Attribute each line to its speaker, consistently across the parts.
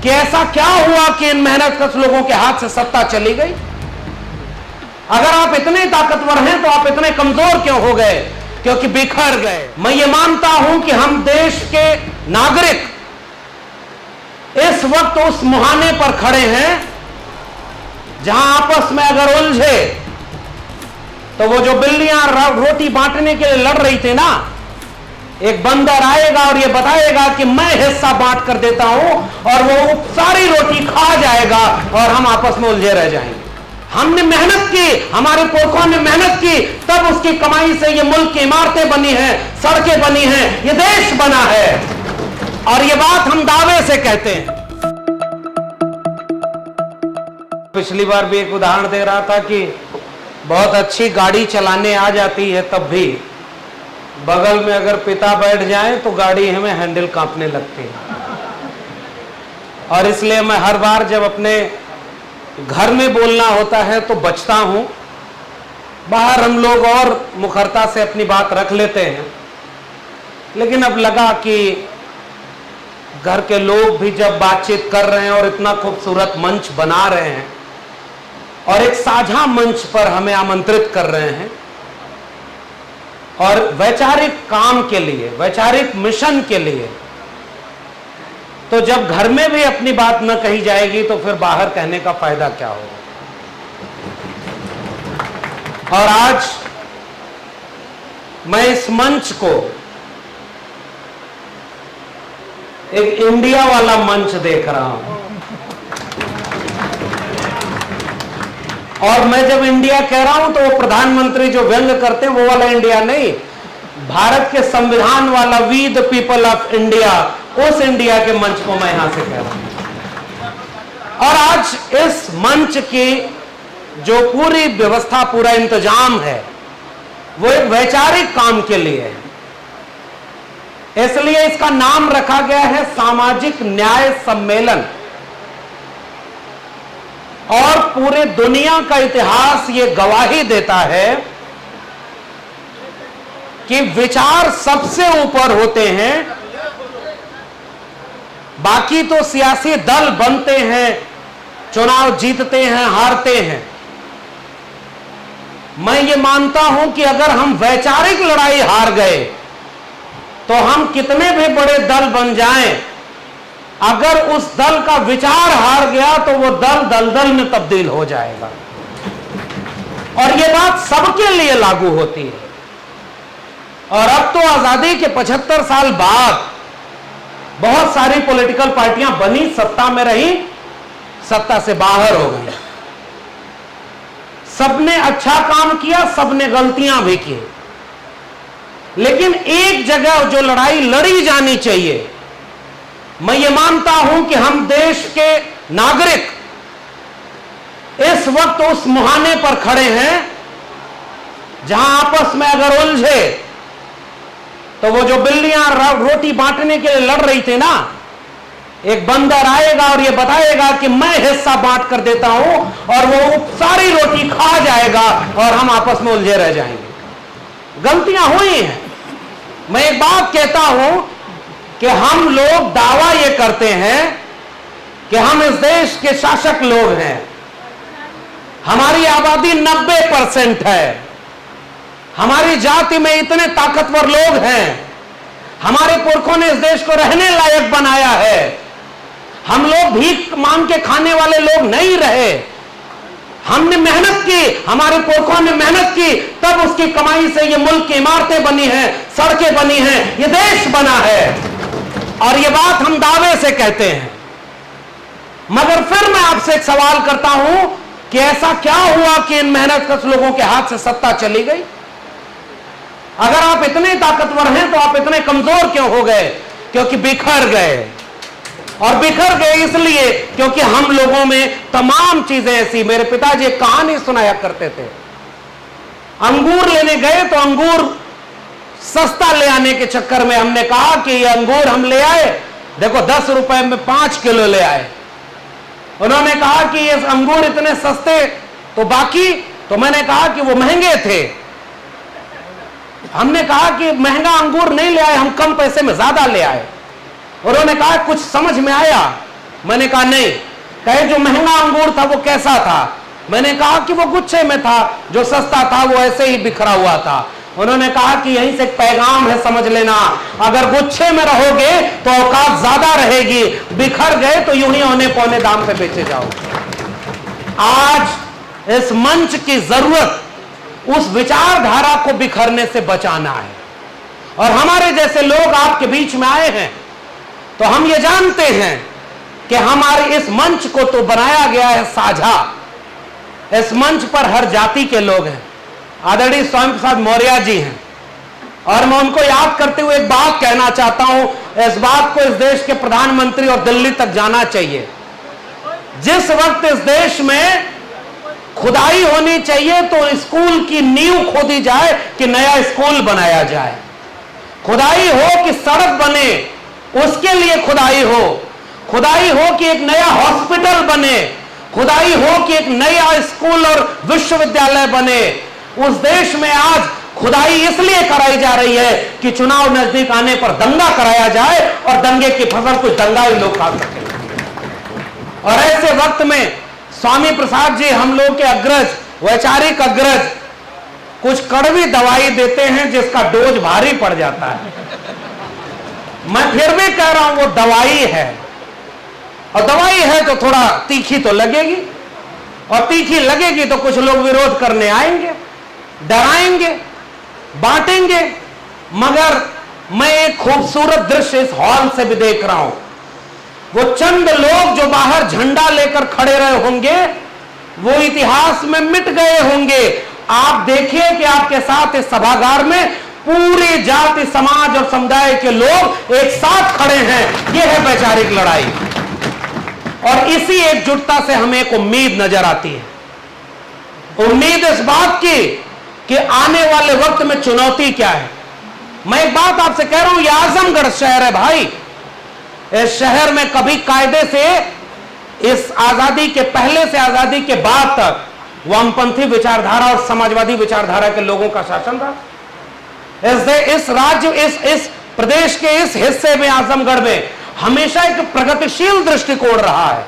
Speaker 1: कि ऐसा क्या हुआ कि इन मेहनतकश लोगों के हाथ से सत्ता चली गई। अगर आप इतने ताकतवर हैं तो आप इतने कमजोर क्यों हो गए? क्योंकि बिखर गए। मैं ये मानता हूं कि हम देश के नागरिक इस वक्त उस मुहाने पर खड़े हैं जहां आपस में अगर उलझे तो वो जो बिल्लियां रोटी बांटने के लिए लड़ रही थी ना, एक बंदर आएगा और ये बताएगा कि मैं हिस्सा बांट कर देता हूं, और वो सारी रोटी खा जाएगा और हम आपस में उलझे रह जाएंगे। हमने मेहनत की, हमारे पुरखों ने मेहनत की, तब उसकी कमाई से ये मुल्क की इमारतें बनी हैं, सड़कें बनी हैं, ये देश बना है। और ये बात हम दावे से कहते हैं। पिछली बार भी एक उदाहरण दे रहा था कि बहुत अच्छी गाड़ी चलाने आ जाती है, तब भी बगल में अगर पिता बैठ जाएं तो गाड़ी हमें हैंडल कांपने लगती है। और इसलिए मैं हर बार जब अपने घर में बोलना होता है तो बचता हूं। बाहर हम लोग और मुखरता से अपनी बात रख लेते हैं, लेकिन अब लगा कि घर के लोग भी जब बातचीत कर रहे हैं और इतना खूबसूरत मंच बना रहे हैं और एक साझा मंच पर हमें आमंत्रित कर रहे हैं और वैचारिक काम के लिए, वैचारिक मिशन के लिए, तो जब घर में भी अपनी बात न कही जाएगी तो फिर बाहर कहने का फायदा क्या होगा। और आज मैं इस मंच को एक इंडिया वाला मंच देख रहा हूं। और मैं जब इंडिया कह रहा हूं तो वो प्रधानमंत्री जो व्यंग करते हैं वो वाला इंडिया नहीं, भारत के संविधान वाला we the people of India, उस इंडिया के मंच को मैं यहां से कह रहा हूं। और आज इस मंच की जो पूरी व्यवस्था, पूरा इंतजाम है, वो एक वैचारिक काम के लिए है। इसलिए इसका नाम रखा गया है सामाजिक न्याय सम्मेलन। और पूरे दुनिया का इतिहास ये गवाही देता है कि विचार सबसे ऊपर होते हैं, बाकी तो सियासी दल बनते हैं, चुनाव जीतते हैं, हारते हैं। मैं ये मानता हूं कि अगर हम वैचारिक लड़ाई हार गए तो हम कितने भी बड़े दल बन जाएं, अगर उस दल का विचार हार गया तो वो दल दलदल में तब्दील हो जाएगा। और ये बात सबके लिए लागू होती है। और अब तो आजादी के 75 साल बाद बहुत सारी पॉलिटिकल पार्टियां बनी, सत्ता में रही, सत्ता से बाहर हो गई। सबने अच्छा काम किया, सबने गलतियां भी की, लेकिन एक जगह जो लड़ाई लड़ी जानी चाहिए, मैं ये मानता हूं कि हम देश के नागरिक इस वक्त उस मुहाने पर खड़े हैं जहां आपस में अगर उलझे तो वो जो बिल्लियां रोटी बांटने के लिए लड़ रही थी ना, एक बंदर आएगा और ये बताएगा कि मैं हिस्सा बांट कर देता हूं, और वो सारी रोटी खा जाएगा और हम आपस में उलझे रह जाएंगे। गलतियां हुई हैं। मैं एक बात कहता हूं कि हम लोग दावा ये करते हैं कि हम इस देश के शासक लोग हैं। हमारी आबादी 90% है। हमारी जाति में इतने ताकतवर लोग हैं। हमारे पुरखों ने इस देश को रहने लायक बनाया है। हम लोग भीख मांग के खाने वाले लोग नहीं रहे। हमने मेहनत की, हमारे पुरखों ने मेहनत की, तब उसकी कमाई से ये मुल्क की इमारतें बनी हैं, सड़कें बनी हैं, ये देश बना है। और ये बात हम दावे से कहते हैं। मगर फिर मैं आपसे एक सवाल करता हूं कि ऐसा क्या हुआ कि इन मेहनतकश लोगों के हाथ से सत्ता चली गई? अगर आप इतने ताकतवर हैं तो आप इतने कमजोर क्यों हो गए? क्योंकि बिखर गए। और बिखर गए इसलिए क्योंकि हम लोगों में तमाम चीजें ऐसी, मेरे पिताजी एक कहानी सुनाया करते थे। अंगूर लेने गए तो अंगूर सस्ता ले आने के चक्कर में हमने कहा कि ये अंगूर हम ले आए, देखो 10 रुपए में 5 किलो ले आए। उन्होंने कहा कि ये अंगूर इतने सस्ते, तो बाकी, तो मैंने कहा कि वो महंगे थे। हमने कहा कि महंगा अंगूर नहीं ले आए, हम कम पैसे में ज्यादा ले आए। उन्होंने कहा कुछ समझ में आया? मैंने कहा नहीं। कहे जो महंगा अंगूर था वो कैसा था? मैंने कहा कि वो गुच्छे में था, जो सस्ता था वो ऐसे ही बिखरा हुआ था। उन्होंने कहा कि यहीं से एक पैगाम है, समझ लेना, अगर गुच्छे में रहोगे तो औकात ज्यादा रहेगी, बिखर गए तो यूं ही औने पौने दाम पे बेचे जाओ। आज इस मंच की जरूरत उस विचारधारा को बिखरने से बचाना है। और हमारे जैसे लोग आपके बीच में आए हैं तो हम ये जानते हैं कि हमारे इस मंच को तो बनाया गया है साझा। इस मंच पर हर जाति के लोग हैं। आदरणीय स्वामी प्रसाद मौर्य जी हैं, और मैं उनको याद करते हुए एक बात कहना चाहता हूं। इस बात को इस देश के प्रधानमंत्री और दिल्ली तक जाना चाहिए। जिस वक्त इस देश में खुदाई होनी चाहिए तो स्कूल की नींव खोदी जाए कि नया स्कूल बनाया जाए। खुदाई हो कि सड़क बने, उसके लिए खुदाई हो। खुदाई हो कि एक नया हॉस्पिटल बने, खुदाई हो कि एक नया स्कूल और विश्वविद्यालय बने। उस देश में आज खुदाई इसलिए कराई जा रही है कि चुनाव नजदीक आने पर दंगा कराया जाए और दंगे की फसल कुछ दंगाई लोग खा सके। और ऐसे वक्त में स्वामी प्रसाद जी, हम लोग के अग्रज, वैचारिक अग्रज, कुछ कड़वी दवाई देते हैं जिसका डोज भारी पड़ जाता है। मैं फिर भी कह रहा हूं वो दवाई है, और दवाई है तो थोड़ा तीखी तो लगेगी, और तीखी लगेगी तो कुछ लोग विरोध करने आएंगे, डराएंगे, बांटेंगे। मगर मैं एक खूबसूरत दृश्य इस हॉल से भी देख रहा हूं। वो चंद लोग जो बाहर झंडा लेकर खड़े रहे होंगे वो इतिहास में मिट गए होंगे। आप देखिए कि आपके साथ इस सभागार में पूरी जाति, समाज और समुदाय के लोग एक साथ खड़े हैं। यह है वैचारिक लड़ाई, और इसी एकजुटता से हमें एक उम्मीद नजर आती है। उम्मीद इस बात की कि आने वाले वक्त में चुनौती क्या है। मैं एक बात आपसे कह रहा हूं, यह आजमगढ़ शहर है भाई। इस शहर में कभी कायदे से, इस आजादी के पहले से आजादी के बाद तक, वामपंथी विचारधारा और समाजवादी विचारधारा के लोगों का शासन रहा। इस राज्य, इस प्रदेश के इस हिस्से में, आजमगढ़ में, हमेशा एक प्रगतिशील दृष्टिकोण रहा है।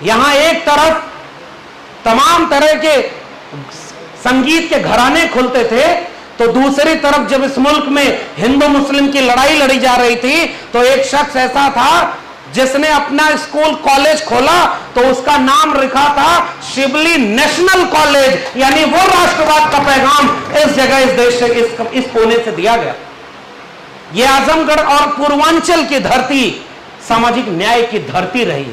Speaker 1: यहां एक तरफ तमाम तरह के संगीत के घराने खुलते थे, तो दूसरी तरफ जब इस मुल्क में हिंदू मुस्लिम की लड़ाई लड़ी जा रही थी तो एक शख्स ऐसा था जिसने अपना स्कूल कॉलेज खोला तो उसका नाम रखा था शिबली नेशनल कॉलेज, यानी वो राष्ट्रवाद का पैगाम इस जगह, इस देश से, इस कोने से दिया गया। ये आजमगढ़ और पूर्वांचल की धरती सामाजिक न्याय की धरती रही।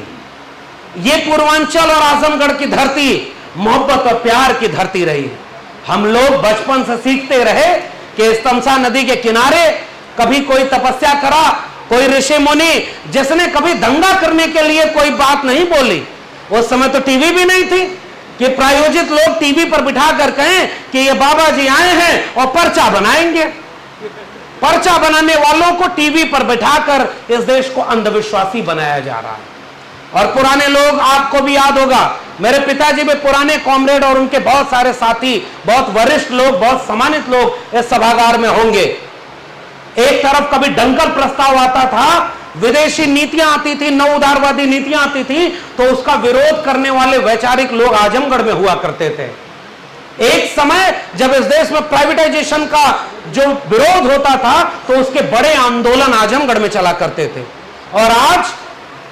Speaker 1: ये पूर्वांचल और आजमगढ़ की धरती मोहब्बत और प्यार की धरती रही। हम लोग बचपन से सीखते रहे कि इस तमसा नदी के किनारे कभी कोई तपस्या करा, कोई ऋषि मुनि, जिसने कभी दंगा करने के लिए कोई बात नहीं बोली। उस समय तो टीवी भी नहीं थी कि प्रायोजित लोग टीवी पर बिठा कर कहें कि ये बाबा जी आए हैं और पर्चा बनाएंगे। पर्चा बनाने वालों को टीवी पर बिठाकर इस देश को अंधविश्वासी बनाया जा रहा है। और पुराने लोग, आपको भी याद होगा, मेरे पिताजी भी पुराने कॉमरेड और उनके बहुत सारे साथी, बहुत वरिष्ठ लोग, बहुत सम्मानित लोग इस सभागार में होंगे। एक तरफ कभी दंगल प्रस्ताव आता था, विदेशी नीतियां आती थी, नव उदारवादी नीतियां आती थी, तो उसका विरोध करने वाले वैचारिक लोग आजमगढ़ में हुआ करते थे। एक समय जब इस देश में प्राइवेटाइजेशन का जो विरोध होता था तो उसके बड़े आंदोलन आजमगढ़ में चला करते थे। और आज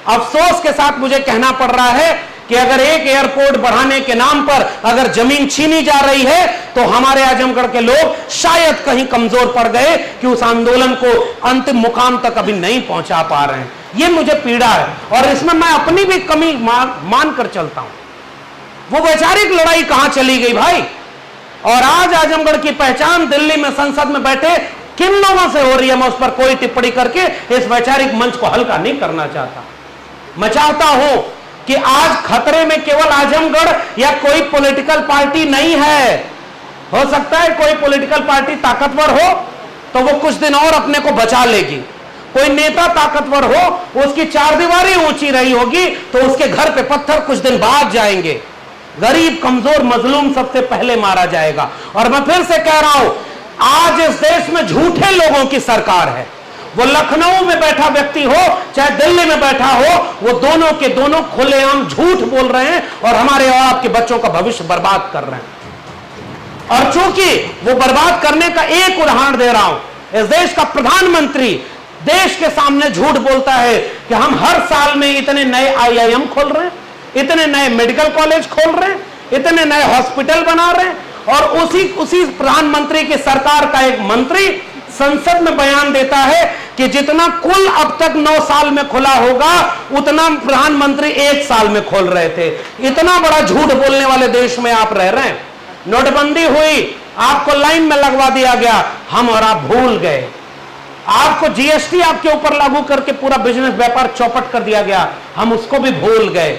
Speaker 1: अफसोस के साथ मुझे कहना पड़ रहा है कि अगर एक एयरपोर्ट बढ़ाने के नाम पर अगर जमीन छीनी जा रही है तो हमारे आजमगढ़ के लोग शायद कहीं कमजोर पड़ गए कि उस आंदोलन को अंतिम मुकाम तक अभी नहीं पहुंचा पा रहे हैं। यह मुझे पीड़ा है, और इसमें मैं अपनी भी कमी मान कर चलता हूं। वो वैचारिक लड़ाई कहां चली गई भाई? और आज आजमगढ़ की पहचान दिल्ली में संसद में बैठे किन लोगों से हो रही है? मैं उस पर कोई टिप्पणी करके इस वैचारिक मंच को हल्का नहीं करना चाहता। मैं चाहता हूं कि आज खतरे में केवल आजमगढ़ या कोई पॉलिटिकल पार्टी नहीं है। हो सकता है कोई पॉलिटिकल पार्टी ताकतवर हो तो वो कुछ दिन और अपने को बचा लेगी। कोई नेता ताकतवर हो, उसकी चारदीवारी ऊंची रही होगी तो उसके घर पे पत्थर कुछ दिन बाद जाएंगे। गरीब, कमजोर, मजलूम सबसे पहले मारा जाएगा। और मैं फिर से कह रहा हूं, आज इस देश में झूठे लोगों की सरकार है। वो लखनऊ में बैठा व्यक्ति हो चाहे दिल्ली में बैठा हो, वो दोनों के दोनों खुलेआम झूठ बोल रहे हैं और हमारे और आपके बच्चों का भविष्य बर्बाद कर रहे हैं। और चूंकि वो बर्बाद करने का एक उदाहरण दे रहा हूं, इस देश का प्रधानमंत्री देश के सामने झूठ बोलता है कि हम हर साल में इतने नए IIM खोल रहे हैं, इतने नए मेडिकल कॉलेज खोल रहे हैं, इतने नए हॉस्पिटल बना रहे हैं, और उसी प्रधानमंत्री की सरकार का एक मंत्री संसद में बयान देता है कि जितना कुल अब तक 9 साल में खुला होगा उतना प्रधानमंत्री 1 साल में खोल रहे थे। इतना बड़ा झूठ बोलने वाले देश में आप रह रहे हैं। नोटबंदी हुई, आपको लाइन में लगवा दिया गया, हम और आप भूल गए। आपको GST आपके ऊपर लागू करके पूरा बिजनेस व्यापार चौपट कर दिया गया, हम उसको भी भूल गए।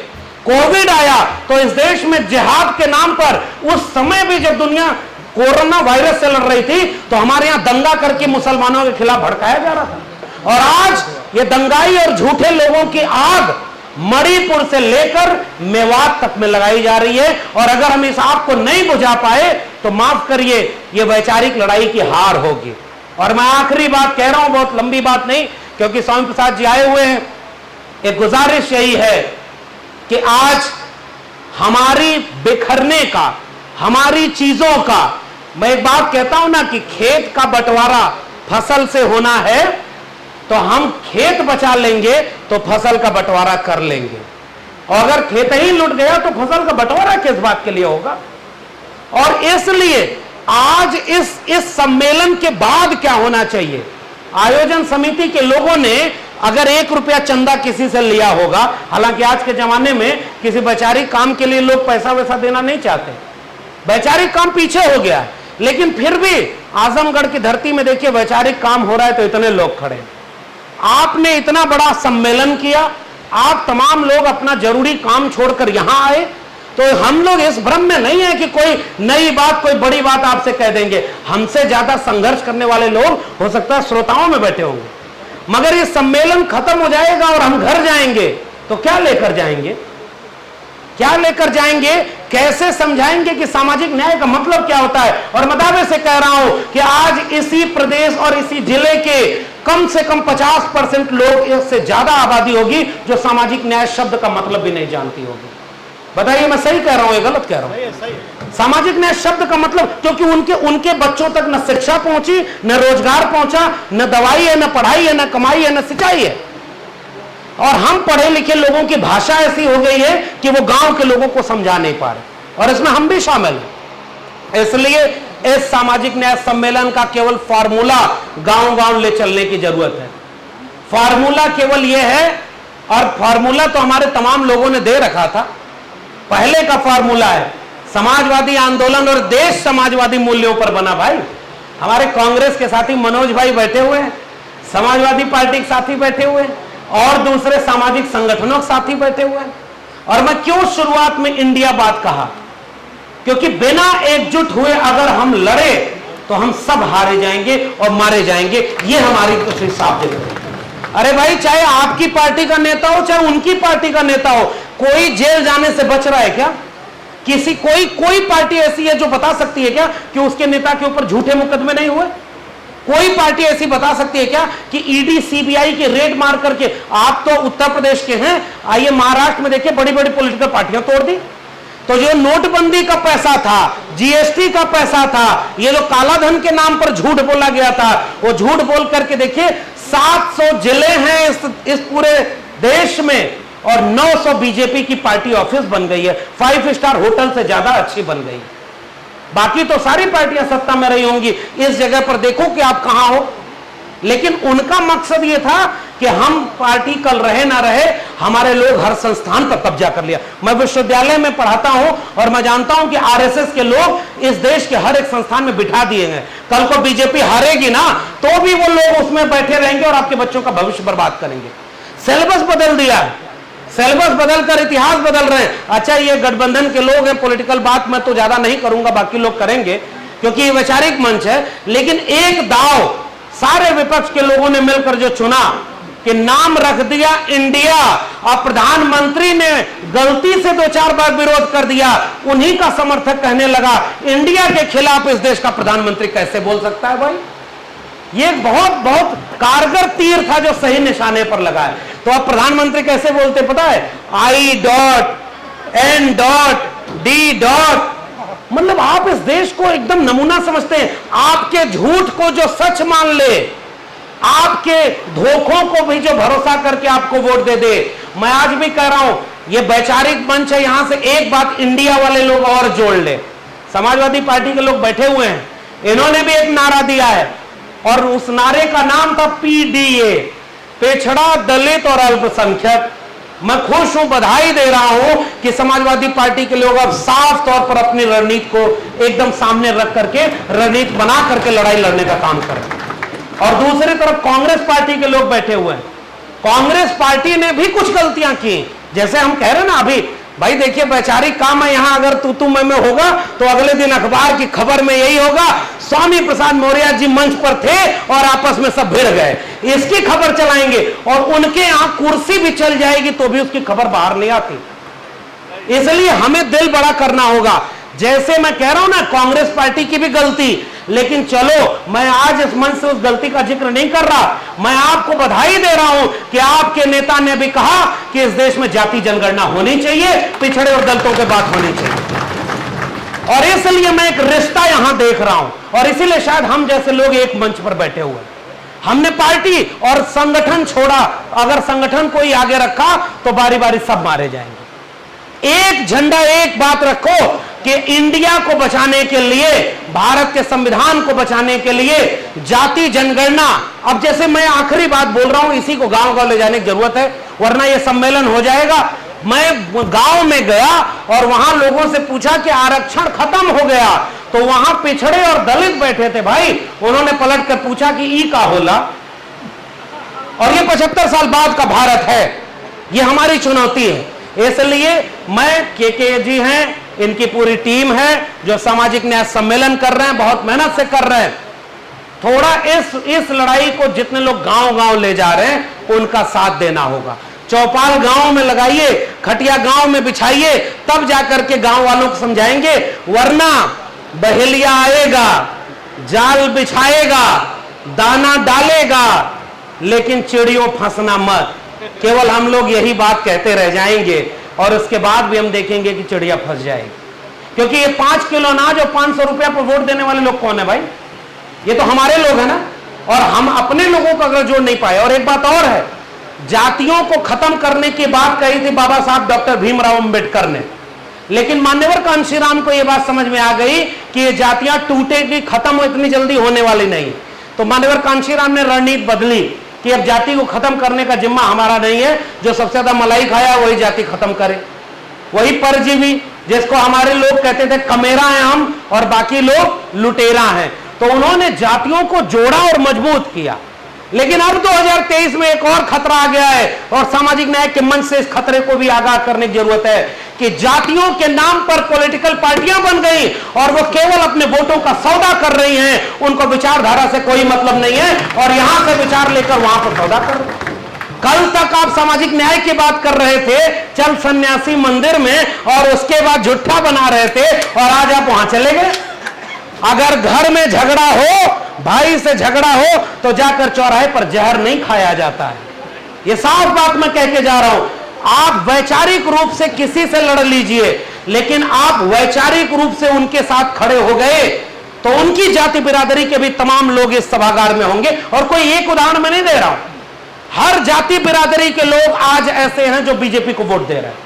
Speaker 1: कोविड आया तो इस देश में जिहाद के नाम पर उस समय भी जब दुनिया कोरोना वायरस से लड़ रही थी तो हमारे यहां दंगा करके मुसलमानों के खिलाफ भड़काया जा रहा था। और आज ये दंगाई और झूठे लोगों की आग मणिपुर से लेकर मेवात तक में लगाई जा रही है, और अगर हम इस आग को नहीं बुझा पाए तो माफ करिए, ये वैचारिक लड़ाई की हार होगी। और मैं आखिरी बात कह रहा हूं, बहुत लंबी बात नहीं, क्योंकि स्वामी प्रसाद जी आए हुए हैं। एक गुजारिश यही है कि आज हमारी बिखरने का, हमारी चीजों का, मैं एक बात कहता हूं ना कि खेत का बंटवारा फसल से होना है तो हम खेत बचा लेंगे तो फसल का बंटवारा कर लेंगे, और अगर खेत ही लुट गया तो फसल का बंटवारा किस बात के लिए होगा। और इसलिए आज इस सम्मेलन के बाद क्या होना चाहिए, आयोजन समिति के लोगों ने अगर 1 रुपया चंदा किसी से लिया होगा, हालांकि आज के जमाने में किसी वैचारिक काम के लिए लोग पैसा वैसा देना नहीं चाहते, वैचारिक काम पीछे हो गया है, लेकिन फिर भी आजमगढ़ की धरती में देखिए वैचारिक काम हो रहा है तो इतने लोग खड़े। आपने इतना बड़ा सम्मेलन किया, आप तमाम लोग अपना जरूरी काम छोड़कर यहां आए, तो हम लोग इस भ्रम में नहीं है कि कोई नई बात, कोई बड़ी बात आपसे कह देंगे। हमसे ज्यादा संघर्ष करने वाले लोग हो सकता है श्रोताओं में बैठे होंगे, मगर ये सम्मेलन खत्म हो जाएगा और हम घर जाएंगे तो क्या लेकर जाएंगे, क्या लेकर जाएंगे, कैसे समझाएंगे कि सामाजिक न्याय का मतलब क्या होता है। और मैं दावे से कह रहा हूं कि आज इसी प्रदेश और इसी जिले के कम से कम 50% लोग, इससे ज्यादा आबादी होगी जो सामाजिक न्याय शब्द का मतलब भी नहीं जानती होगी। बताइए मैं सही कह रहा हूं या गलत कह रहा हूं? सामाजिक न्याय शब्द का मतलब, क्योंकि उनके बच्चों तक न शिक्षा पहुंची, न रोजगार पहुंचा, न दवाई है, न पढ़ाई है, न कमाई है, न सिंचाई है। और हम पढ़े लिखे लोगों की भाषा ऐसी हो गई है कि वो गांव के लोगों को समझा नहीं पा रहे, और इसमें हम भी शामिल हैं। इसलिए इस सामाजिक न्याय सम्मेलन का केवल फार्मूला गांव-गांव ले चलने की जरूरत है। फार्मूला केवल यह है, और फार्मूला तो हमारे तमाम लोगों ने दे रखा था। पहले का फार्मूला है समाजवादी आंदोलन और देश समाजवादी मूल्यों पर बना। भाई हमारे कांग्रेस के साथी मनोज भाई बैठे हुए हैं, समाजवादी पार्टी के साथी बैठे हुए हैं, और दूसरे सामाजिक संगठनों के साथी बैठे हुए हैं। और मैं क्यों शुरुआत में इंडिया बात कहा, क्योंकि बिना एकजुट हुए अगर हम लड़े तो हम सब हारे जाएंगे और मारे जाएंगे, ये हमारी कोशिश साफ है। अरे भाई, चाहे आपकी पार्टी का नेता हो चाहे उनकी पार्टी का नेता हो, कोई जेल जाने से बच रहा है क्या? कोई पार्टी ऐसी है जो बता सकती है क्या कि उसके नेता के ऊपर झूठे मुकदमे नहीं हुए? कोई पार्टी ऐसी बता सकती है क्या कि ईडी सीबीआई की रेड मार करके, आप तो उत्तर प्रदेश के हैं, आइए महाराष्ट्र में देखिए बड़ी बड़ी पॉलिटिकल पार्टियां तोड़ दी। तो जो नोटबंदी का पैसा था, जीएसटी का पैसा था, ये जो काला धन के नाम पर झूठ बोला गया था, वो झूठ बोल करके देखिए 700 जिले हैं इस पूरे देश में, और 900 बीजेपी की पार्टी ऑफिस बन गई है, 5 स्टार होटल से ज्यादा अच्छी बन गई। बाकी तो सारी पार्टियां सत्ता में रही होंगी, इस जगह पर देखो कि आप कहां हो। लेकिन उनका मकसद यह था कि हम पार्टी कल रहे ना रहे, हमारे लोग हर संस्थान पर कब्जा कर लिया। मैं विश्वविद्यालय में पढ़ाता हूं और मैं जानता हूं कि आरएसएस के लोग इस देश के हर एक संस्थान में बिठा दिए गए। कल को बीजेपी हारेगी ना तो भी वो लोग उसमें बैठे रहेंगे और आपके बच्चों का भविष्य बर्बाद करेंगे। सिलेबस बदल दिया है, सिलेबस बदलकर इतिहास बदल रहे हैं। अच्छा, ये गठबंधन के लोग हैं, पॉलिटिकल बात मैं तो ज्यादा नहीं करूंगा, बाकी लोग करेंगे क्योंकि ये वैचारिक मंच है। लेकिन एक दाव सारे विपक्ष के लोगों ने मिलकर जो चुना कि नाम रख दिया इंडिया, और प्रधानमंत्री ने गलती से 2-4 बार विरोध कर दिया, उन्हीं का समर्थक कहने लगा इंडिया के खिलाफ इस देश का प्रधानमंत्री कैसे बोल सकता है? भाई ये एक बहुत बहुत कारगर तीर था जो सही निशाने पर लगा है। तो अब प्रधानमंत्री कैसे बोलते पता है, I.N.D. मतलब आप इस देश को एकदम नमूना समझते हैं। आपके झूठ को जो सच मान ले, आपके धोखों को भी जो भरोसा करके आपको वोट दे दे। मैं आज भी कह रहा हूं, ये वैचारिक मंच है, यहां से एक बात इंडिया वाले लोग और जोड़ ले। समाजवादी पार्टी के लोग बैठे हुए हैं, इन्होंने भी एक नारा दिया है और उस नारे का नाम था PDA, पिछड़ा, दलित और अल्पसंख्यक। मैं खुश हूं, बधाई दे रहा हूं कि समाजवादी पार्टी के लोग अब साफ तौर पर अपनी रणनीति को एकदम सामने रख करके रणनीति बना करके लड़ाई लड़ने का काम कर रहे हैं। और दूसरी तरफ कांग्रेस पार्टी के लोग बैठे हुए हैं। कांग्रेस पार्टी ने भी कुछ गलतियां की, जैसे हम कह रहे हैं ना अभी, भाई देखिए वैचारिक काम है, यहां अगर तू मैं होगा तो अगले दिन अखबार की खबर में यही होगा, स्वामी प्रसाद मौर्य जी मंच पर थे और आपस में सब भिड़ गए, इसकी खबर चलाएंगे और उनके यहां कुर्सी भी चल जाएगी तो भी उसकी खबर बाहर नहीं आती। इसलिए हमें दिल बड़ा करना होगा। जैसे मैं कह रहा हूं ना, कांग्रेस पार्टी की भी गलती, लेकिन चलो मैं आज इस मंच से उस गलती का जिक्र नहीं कर रहा, मैं आपको बधाई दे रहा हूं कि आपके नेता ने भी कहा कि इस देश में जाति जनगणना होनी चाहिए, पिछड़े और दलितों की बात होनी चाहिए। और इसलिए मैं एक रिश्ता यहां देख रहा हूं और इसीलिए शायद हम जैसे लोग एक मंच पर बैठे हुए हैं। हमने पार्टी और संगठन छोड़ा, अगर संगठन कोई आगे रखा तो बारी बारी सब मारे जाएंगे। एक झंडा, एक बात रखो कि इंडिया को बचाने के लिए, भारत के संविधान को बचाने के लिए जाति जनगणना, अब जैसे मैं आखिरी बात बोल रहा हूं, इसी को गांव गांव ले जाने की जरूरत है वरना यह सम्मेलन हो जाएगा। मैं गांव में गया और वहां लोगों से पूछा कि आरक्षण खत्म हो गया, तो वहां पिछड़े और दलित बैठे थे भाई, उन्होंने पलट कर पूछा कि ई का होला। और ये 75 साल बाद का भारत है, ये हमारी चुनौती है। इसलिए मैं के जी हैं, इनकी पूरी टीम है जो सामाजिक न्याय सम्मेलन कर रहे हैं, बहुत मेहनत से कर रहे हैं। थोड़ा इस लड़ाई को जितने लोग गांव गांव ले जा रहे हैं उनका साथ देना होगा। चौपाल गांव में लगाइए, खटिया गांव में बिछाइए, तब जाकर के गांव वालों को समझाएंगे, वरना बहेलिया आएगा, जाल बिछाएगा, दाना डालेगा, लेकिन चिड़ियों फंसना मत। केवल हम लोग यही बात कहते रह जाएंगे और उसके बाद भी हम देखेंगे कि चिड़िया फंस जाएगी। क्योंकि ये 5 किलो अनाज और 500 रुपया पर वोट देने वाले लोग कौन है भाई? ये तो हमारे लोग हैं ना, और हम अपने लोगों को अगर जोड़ नहीं पाए। और एक बात और है, जातियों को खत्म करने की बात कही थी बाबा साहब डॉक्टर भीमराव अंबेडकर ने, लेकिन मान्यवर कांशीराम को यह बात समझ में आ गई कि ये जातियां टूटेगी, खत्म इतनी जल्दी होने वाली नहीं। तो मान्यवर कांशीराम ने रणनीति बदली कि अब जाति को खत्म करने का जिम्मा हमारा नहीं है, जो सबसे ज्यादा मलाई खाया वही जाति खत्म करे, वही परजीवी जिसको हमारे लोग कहते थे कमेरा है हम और बाकी लोग लुटेरा हैं। तो उन्होंने जातियों को जोड़ा और मजबूत किया। लेकिन अब 2023 में एक और खतरा आ गया है और सामाजिक न्याय के मंच से इस खतरे को भी आगाह करने की जरूरत है कि जातियों के नाम पर पॉलिटिकल पार्टियां बन गई और वो केवल अपने वोटों का सौदा कर रही हैं, उनको विचारधारा से कोई मतलब नहीं है और यहां से विचार लेकर वहां पर सौदा कर रहे हैं। कल तक आप सामाजिक न्याय की बात कर रहे थे चल सन्यासी मंदिर में और उसके बाद झुट्ठा बना रहे थे और आज आप वहां चले गए। अगर घर में झगड़ा हो, भाई से झगड़ा हो, तो जाकर चौराहे पर जहर नहीं खाया जाता है। ये साफ बात मैं कह के जा रहा हूं। आप वैचारिक रूप से किसी से लड़ लीजिए, लेकिन आप वैचारिक रूप से उनके साथ खड़े हो गए तो उनकी जाति बिरादरी के भी तमाम लोग इस सभागार में होंगे। और कोई एक उदाहरण मैं नहीं दे रहा हूं, हर जाति बिरादरी के लोग आज ऐसे हैं जो बीजेपी को वोट दे रहे हैं।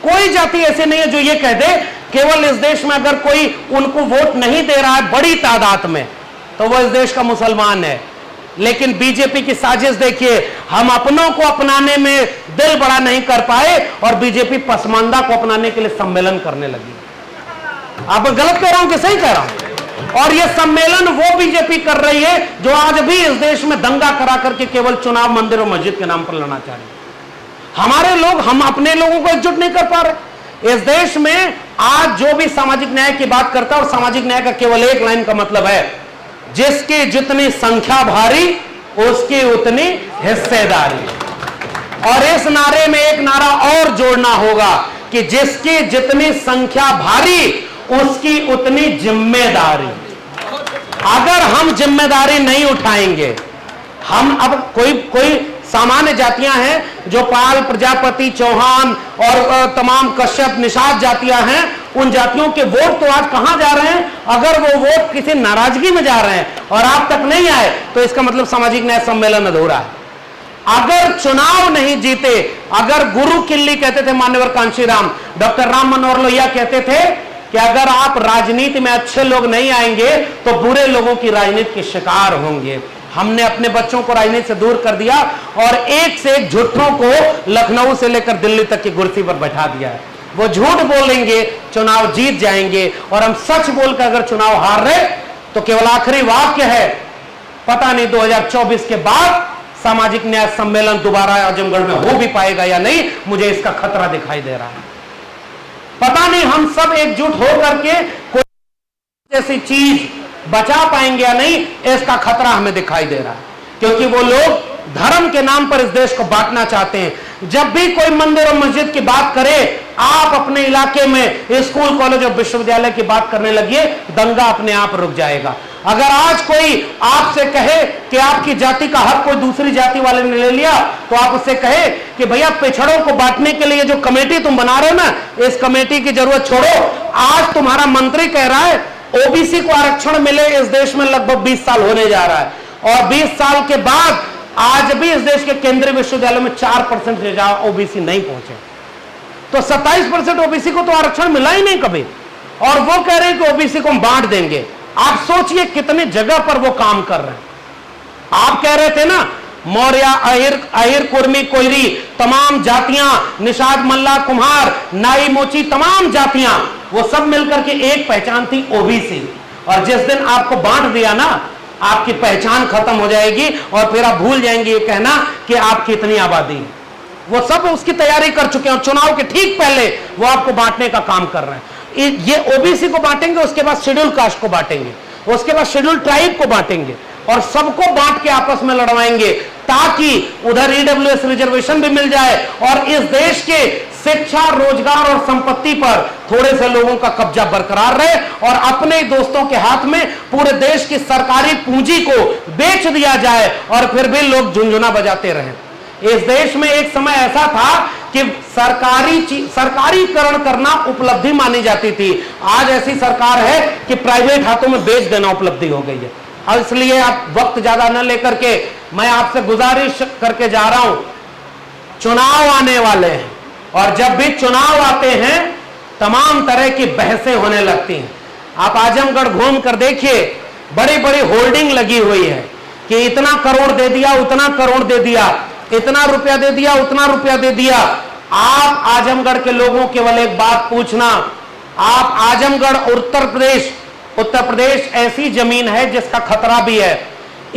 Speaker 1: कोई जाति ऐसी नहीं है जो ये कह दे केवल इस देश में अगर कोई उनको वोट नहीं दे रहा है बड़ी तादाद में तो वो इस देश का मुसलमान है। लेकिन बीजेपी की साजिश देखिए, हम अपनों को अपनाने में दिल बड़ा नहीं कर पाए और बीजेपी पसमानदा को अपनाने के लिए सम्मेलन करने लगी। आप गलत कह रहा हूं कि सही कह रहा हूं? और यह सम्मेलन वो बीजेपी कर रही है जो आज भी इस देश में दंगा करा करके केवल चुनाव मंदिर और मस्जिद के नाम पर लड़ना चाह रहे हैं। हमारे लोग, हम अपने लोगों को एकजुट नहीं कर पा रहे। इस देश में आज जो भी सामाजिक न्याय की बात करता है और सामाजिक न्याय का केवल एक लाइन का मतलब है, जिसकी जितनी संख्या भारी उसकी उतनी हिस्सेदारी। और इस नारे में एक नारा और जोड़ना होगा कि जिसकी जितनी संख्या भारी उसकी उतनी जिम्मेदारी। अगर हम जिम्मेदारी नहीं उठाएंगे, हम अब कोई सामान्य जातियां हैं जो पाल, प्रजापति, चौहान और तमाम कश्यप, निषाद जातियां हैं, उन जातियों के वोट तो आज कहां जा रहे हैं? अगर वो वोट किसी नाराजगी में जा रहे हैं और आप तक नहीं आए तो इसका मतलब सामाजिक न्याय सम्मेलन अधूरा है। अगर चुनाव नहीं जीते, अगर गुरु किल्ली कहते थे मान्यवर कांशीराम, डॉक्टर राम मनोहर लोहिया कहते थे कि अगर आप राजनीति में अच्छे लोग नहीं आएंगे तो बुरे लोगों की राजनीति के शिकार होंगे। हमने अपने बच्चों को राजनीति से दूर कर दिया और एक से एक झूठों को लखनऊ से लेकर दिल्ली तक की कुर्सी पर बैठा दिया है। वो झूठ बोलेंगे, चुनाव जीत जाएंगे, और हम सच बोलकर अगर चुनाव हार रहे तो केवल आखिरी वाक्य है, पता नहीं 2024 के बाद सामाजिक न्याय सम्मेलन दोबारा आजमगढ़ में हो भी पाएगा या नहीं, मुझे इसका खतरा दिखाई दे रहा है। पता नहीं हम सब एकजुट होकर के कोई ऐसी चीज बचा पाएंगे या नहीं, इसका खतरा हमें दिखाई दे रहा है, क्योंकि वो लोग धर्म के नाम पर इस देश को बांटना चाहते हैं। जब भी कोई मंदिर और मस्जिद की बात करे, आप अपने इलाके में स्कूल, कॉलेज और विश्वविद्यालय की बात करने लगिए, दंगा अपने आप रुक जाएगा। अगर आज कोई आपसे कहे कि आपकी जाति का हक कोई दूसरी जाति वाले ने ले लिया, तो आप उससे कहे कि भैया पिछड़ों को बांटने के लिए जो कमेटी तुम बना रहे हो ना, इस कमेटी की जरूरत छोड़ो। आज तुम्हारा मंत्री कह रहा है ओबीसी को आरक्षण मिले इस देश में लगभग 20 साल होने जा रहा है, और 20 साल के बाद आज भी इस देश के केंद्रीय विश्वविद्यालयों में 4% ओबीसी नहीं पहुंचे, तो 27% ओबीसी को तो आरक्षण मिला ही नहीं कभी, और वो कह रहे हैं कि ओबीसी को हम बांट देंगे। आप सोचिए कितने जगह पर वो काम कर रहे हैं। आप कह रहे थे ना, मौर्य, अहिर, कुर्मी, कोयरी, तमाम जातियां, निषाद, मल्ला, कुम्हार, नाई, मोची, तमाम जातियां, वो सब मिलकर के एक पहचान थी, ओबीसी। और जिस दिन आपको बांट दिया ना, आपकी पहचान खत्म हो जाएगी और फिर आप भूल जाएंगे ये कहना कि आपकी इतनी आबादी है। वो सब उसकी तैयारी कर चुके हैं और चुनाव के ठीक पहले वो आपको बांटने का काम कर रहे हैं। ये ओबीसी को बांटेंगे, उसके बाद शेड्यूल कास्ट को बांटेंगे, उसके बाद शेड्यूल ट्राइब को बांटेंगे, और सबको बांट के आपस में लड़वाएंगे, ताकि उधर ईडब्ल्यूएस रिजर्वेशन भी मिल जाए और इस देश के शिक्षा, रोजगार और संपत्ति पर थोड़े से लोगों का कब्जा बरकरार रहे, और अपने दोस्तों के हाथ में पूरे देश की सरकारी पूंजी को बेच दिया जाए और फिर भी लोग झुनझुना बजाते रहे। इस देश में एक समय ऐसा था कि सरकारीकरण करना उपलब्धि मानी जाती थी। आज ऐसी सरकार है कि प्राइवेट हाथों में बेच देना उपलब्धि हो गई है। और इसलिए आप वक्त ज्यादा न लेकर के मैं आपसे गुजारिश करके जा रहा हूं, चुनाव आने वाले हैं, और जब भी चुनाव आते हैं तमाम तरह की बहसें होने लगती हैं। आप आजमगढ़ घूम कर देखिए, बड़ी बड़ी होर्डिंग लगी हुई है कि इतना करोड़ दे दिया, उतना करोड़ दे दिया, इतना रुपया दे दिया, उतना रुपया दे दिया। आप आजमगढ़ के लोगों केवल एक बात पूछना, आप आजमगढ़ उत्तर प्रदेश ऐसी जमीन है जिसका खतरा भी है।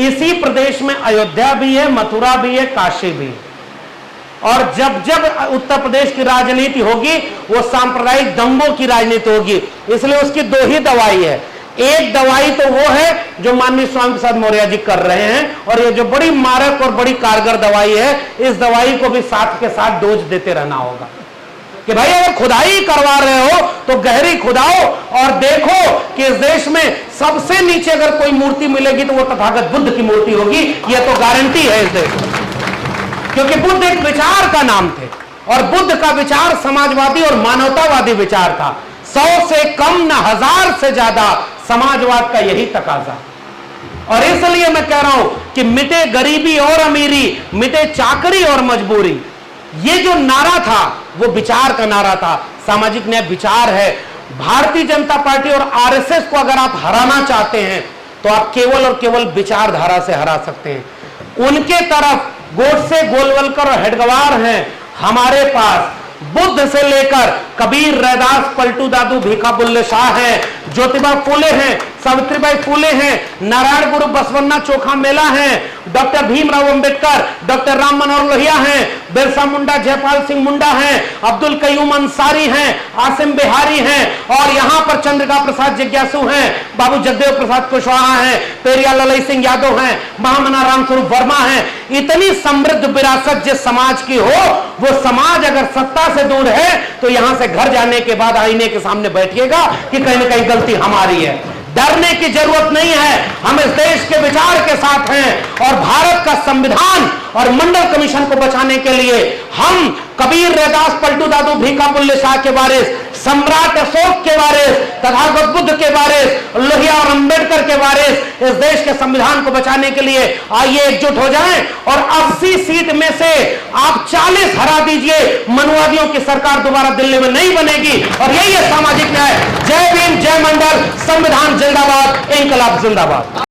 Speaker 1: इसी प्रदेश में अयोध्या भी है, मथुरा भी है, काशी भी है, और जब जब उत्तर प्रदेश की राजनीति होगी वो सांप्रदायिक दंगों की राजनीति होगी। इसलिए उसकी दो ही दवाई है। एक दवाई तो वो है जो माननीय स्वामी प्रसाद मौर्य जी कर रहे हैं, और ये जो बड़ी मारक और बड़ी कारगर दवाई है, इस दवाई को भी साथ के साथ डोज देते रहना होगा कि भाई अगर खुदाई करवा रहे हो तो गहरी खुदाओ और देखो कि इस देश में सबसे नीचे अगर कोई मूर्ति मिलेगी तो वो तथागत बुद्ध की मूर्ति होगी। यह तो गारंटी है इस देश में, क्योंकि बुद्ध एक विचार का नाम थे और बुद्ध का विचार समाजवादी और मानवतावादी विचार था। 100 से कम न 1000 से ज्यादा समाजवाद का यही तकाजा। और इसलिए मैं कह रहा हूं कि मिटे गरीबी और अमीरी, मिटे चाकरी और मजबूरी, ये जो नारा था वो विचार का नारा था। सामाजिक न्याय विचार है। भारतीय जनता पार्टी और आरएसएस को अगर आप हराना चाहते हैं तो आप केवल और केवल विचारधारा से हरा सकते हैं। उनके तरफ गोडसे, गोलवलकर और हेडगवार हैं, हमारे पास बुद्ध से लेकर कबीर, रैदास, पलटू दादू, भीखा बुल्ले शाह हैं, ज्योतिबा फूले हैं, सावित्रीबाई फूले हैं, नारायण गुरु बसवन्ना चोखा मेला हैं, डॉक्टर भीमराव अंबेडकर, डॉक्टर राम मनोहर लोहिया हैं, बिरसा मुंडा, जयपाल सिंह मुंडा हैं, अब्दुल कयूम अंसारी हैं, आसिम बिहारी हैं, और यहां पर चंद्रिका प्रसाद जिज्ञासु हैं, बाबू जगदेव प्रसाद कुशवाहा हैं, पेरियाल ललई सिंह यादव हैं, महामना रामस्वरूप वर्मा हैं। इतनी समृद्ध विरासत जिस समाज की हो, वो समाज अगर सत्ता से दूर है तो यहां से घर जाने के बाद आईने के सामने बैठिएगा कि कहीं ना कहीं गलती हमारी है। डरने की जरूरत नहीं है। हम इस देश के विचार के साथ हैं और भारत का संविधान और मंडल कमीशन को बचाने के लिए हम कबीर रैदास पलटू दादू भीखा बुल्ले शाह के वारिस, सम्राट अशोक के वारिस, तथागत बुद्ध के वारिस, लोहिया और अंबेडकर के वारिस इस देश के संविधान को बचाने के लिए आइए एकजुट हो जाएं और 80 सीट में से आप 40 हरा दीजिए। मनुवादियों की सरकार दोबारा दिल्ली में नहीं बनेगी और यही है सामाजिक न्याय। जय भीम, जय मंडल, संविधान जिंदाबाद, इंकलाब जिंदाबाद।